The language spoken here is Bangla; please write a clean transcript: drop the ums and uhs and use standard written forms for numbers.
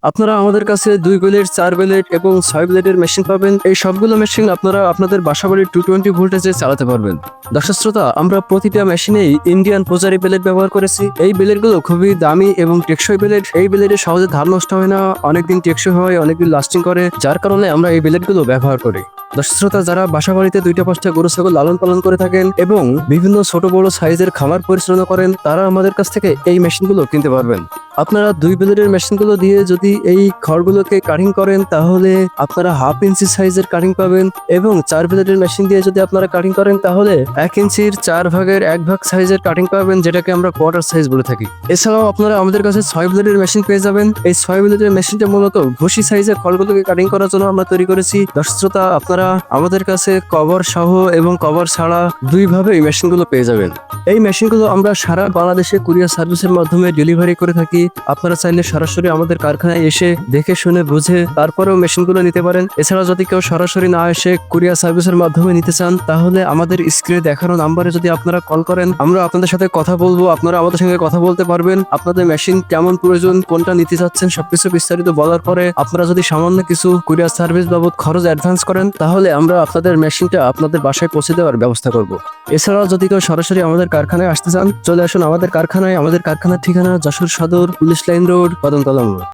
আপনারা আমাদের কাছে 2 ব্লেড, 4 ব্লেড এবং 6 ব্লেডের মেশিন পাবেন। এই সবগুলো মেশিন আপনারা আপনাদের বাসাবাড়ির 220 ভোল্টেজে চালাতে পারবেন। দর্শক শ্রোতা, আমরা প্রতিটা মেশিনেই ইন্ডিয়ান পোজারি ব্লেড ব্যবহার করেছি। এই ব্লেডগুলো খুবই দামি এবং টেকসই ব্লেড। এই ব্লেডে সহজে ধার নষ্ট হয় না, অনেকদিন টেকসই হয়, অনেকদিন লাস্টিং করে, যার কারণে আমরা এই ব্লেডগুলো ব্যবহার করি। দর্শক শ্রোতা, যারা বাসা বাড়িতে 2টা-5টা গরু ছাগল লালন পালন করে থাকেন এবং বিভিন্ন ছোট বড় সাইজের খামার পরিচালনা করেন, তারা আমাদের কাছ থেকে এই মেশিনগুলো কিনতে পারবেন। আপনারা 2 ব্লেডের মেশিনগুলো দিয়ে যদি এই খড়গুলোকে কাটিং করেন, তাহলে আপনারা 1/2 ইঞ্চি সাইজের কাটিং পাবেন এবং 4 ব্লেডের মেশিন দিয়ে যদি আপনারা কাটিং করেন, তাহলে 1 ইঞ্চির 4 ভাগের 1 ভাগ সাইজের কাটিং পাবেন, যেটাকে আমরা কোয়ার্টার সাইজ বলে থাকি। এছাড়াও আপনারা আমাদের কাছে 6 ব্লেডের মেশিন পেয়ে যাবেন। এই 6 ব্লেডের মেশিনটা মূলত ভুসি সাইজের খড়গুলোকে কাটিং করার জন্য আমরা তৈরি করেছি। দর্শক শ্রোতা, আপনারা আমাদের কাছে কভার সহ এবং কভার ছাড়া 2 ভাবে এই মেশিনগুলো পেয়ে যাবেন। এই মেশিনগুলো আমরা সারা বাংলাদেশে কুরিয়ার সার্ভিসের মাধ্যমে ডেলিভারি করে থাকি। আপনারা চাইলে সরাসরি আমাদের কারখানায় এসে দেখে শুনে বুঝে তারপরেও মেশিনগুলো নিতে পারেন। এছাড়া যদি কেউ সরাসরি না এসে কুরিয়ার সার্ভিসের মাধ্যমে নিতে চান, তাহলে আমাদের স্ক্রিনে দেখানো নাম্বারে যদি আপনারা কল করেন, আমরা আপনাদের সাথে কথা বলবো। আপনারা আমাদের সঙ্গে কথা বলতে পারবেন। আপনাদের মেশিন কেমন প্রয়োজন, কোনটা নিতে চাচ্ছেন, সবকিছু বিস্তারিত বলার পরে আপনারা যদি সামান্য কিছু কুরিয়ার সার্ভিস বাবদ খরচ অ্যাডভান্স করেন, তাহলে আমরা আপনাদের মেশিনটা আপনাদের বাসায় পৌঁছে দেওয়ার ব্যবস্থা করব। এছাড়াও যদি কেউ সরাসরি আমাদের কারখানায় আসতে চান, চলে আসুন আমাদের কারখানায়। আমাদের কারখানার ঠিকানা যশোর সদর, পুলিশ লাইন রোড, কদমতলা মোড়।